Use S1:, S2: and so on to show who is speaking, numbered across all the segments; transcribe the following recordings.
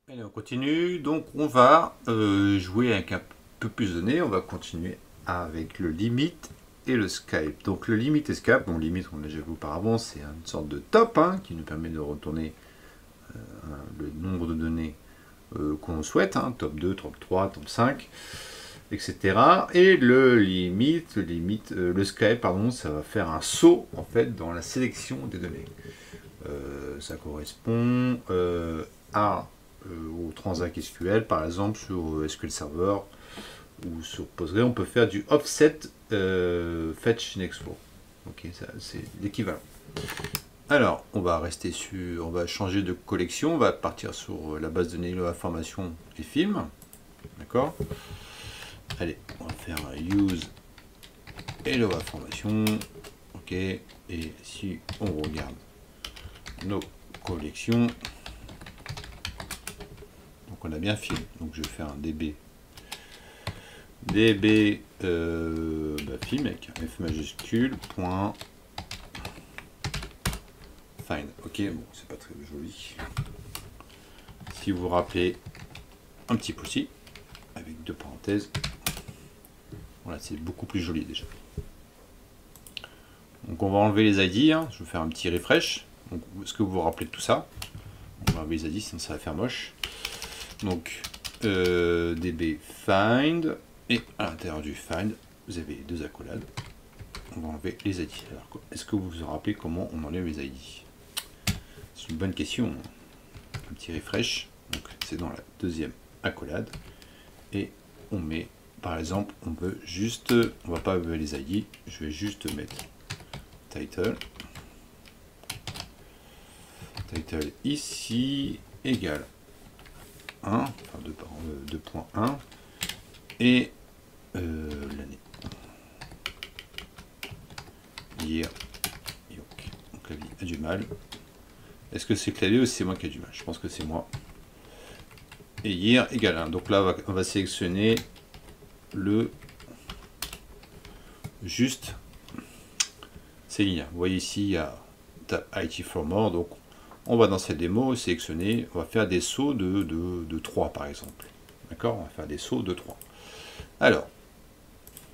S1: Allez, on continue. Donc, on va jouer avec un peu plus de données. On va continuer avec le limit et le scape. Donc, le limit et scape, bon, limit, on l'a déjà vu auparavant, c'est une sorte de top qui nous permet de retourner le nombre de données qu'on souhaite, top 2, top 3, top 5, etc. Et le scape, pardon, ça va faire un saut en fait dans la sélection des données. Ça correspond au transact SQL, par exemple sur SQL Server ou sur Postgre, on peut faire du offset fetch next row. Ok, ça c'est l'équivalent. Alors, on va changer de collection, on va partir sur la base de données information et film, d'accord. Allez, on va faire use hello information, ok. Et si on regarde nos collections, donc on a bien film, donc je vais faire un db film avec un F majuscule point find. Ok, bon, c'est pas très joli. Si vous vous rappelez, un petit pouci avec deux parenthèses. Voilà, c'est beaucoup plus joli déjà. Donc on va enlever les ID, je vais faire un petit refresh. Donc, est-ce que vous vous rappelez de tout ça? On va enlever les ID, sinon ça va faire moche. Donc db find, et à l'intérieur du find, vous avez deux accolades. On va enlever les ID. Alors, est-ce que vous vous rappelez comment on enlève les ID? C'est une bonne question. Un petit refresh. Donc c'est dans la deuxième accolade. Et on met, par exemple, on veut juste, on va pas enlever les ID, je vais juste mettre title. Title ici égale 1, enfin 2.1 et l'année. Year. Donc la vie a du mal. Est-ce que c'est clavier ou c'est moi qui ai du mal? Je pense que c'est moi. Et year égale 1. Donc là, on va sélectionner le juste ces lignes. Vous voyez ici, il y a IT for more. Donc on va dans cette démo sélectionner, on va faire des sauts de 3 par exemple. D'accord? On va faire des sauts de 3. Alors,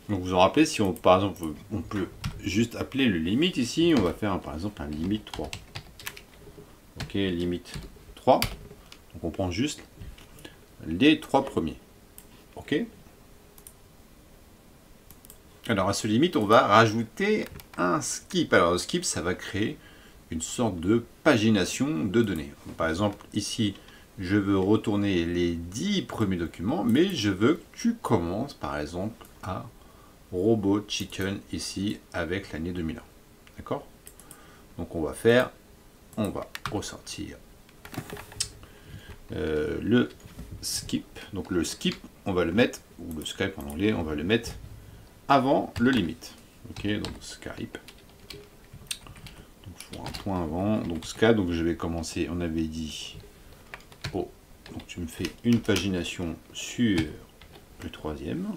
S1: donc vous en rappelez, si on, par exemple, on peut juste appeler le limite ici, on va faire par exemple un limite 3. Ok, limite 3. Donc on prend juste les 3 premiers. Ok. Alors à ce limite, on va rajouter un skip. Alors le skip, ça va créer une sorte de pagination de données. Par exemple, ici, je veux retourner les 10 premiers documents, mais je veux que tu commences, par exemple, à Robot Chicken, ici, avec l'année 2001. D'accord? Donc, on va ressortir le skip. Donc, le skip, on va le mettre, ou le Skype en anglais, on va le mettre avant le limite. Ok, donc Skype. Un point avant, donc Skype, donc je vais commencer, on avait dit, donc tu me fais une pagination sur le troisième,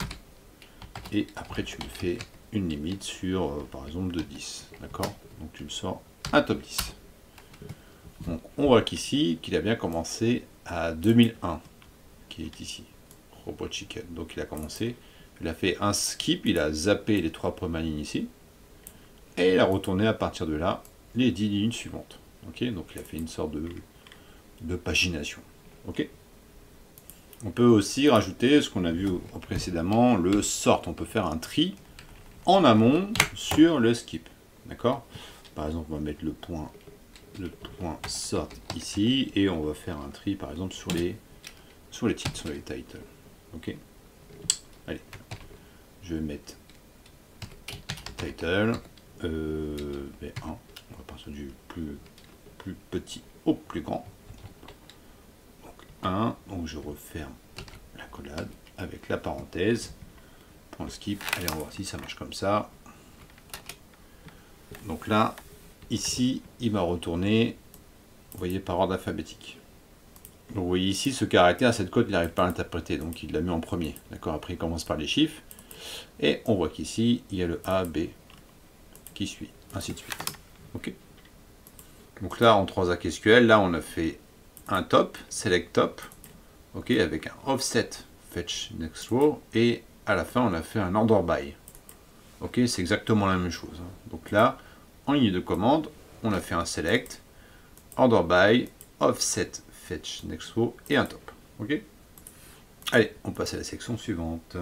S1: et après tu me fais une limite sur, par exemple, de 10, d'accord? Donc tu me sors un top 10. Donc on voit qu'ici, qu'il a bien commencé à 2001, qui est ici, Robot Chicken, donc il a commencé, il a fait un skip, il a zappé les 3 premières lignes ici, et il a retourné à partir de là, les 10 lignes suivantes. Ok, donc il a fait une sorte de pagination. Ok. On peut aussi rajouter ce qu'on a vu précédemment, le sort. On peut faire un tri en amont sur le skip. D'accord. Par exemple, on va mettre le point sort ici et on va faire un tri par exemple sur les titres, sur les titles. Ok. Allez, je vais mettre title B1. On va partir du plus petit au plus grand. Donc 1, donc je referme la collade avec la parenthèse. Point skip. Allez, on va voir si ça marche comme ça. Donc là, ici, il m'a retourné, vous voyez, par ordre alphabétique. Donc vous voyez ici, ce caractère, cette code, il n'arrive pas à l'interpréter, donc il l'a mis en premier. D'accord. Après, il commence par les chiffres. Et on voit qu'ici, il y a le A, B qui suit, ainsi de suite. Ok. Donc là, en transact SQL, là, on a fait un top, select top, ok, avec un offset fetch next row, et à la fin on a fait un order by. Ok, c'est exactement la même chose. Donc là, en ligne de commande, on a fait un select, order by, offset fetch next row et un top. Ok. Allez, on passe à la section suivante.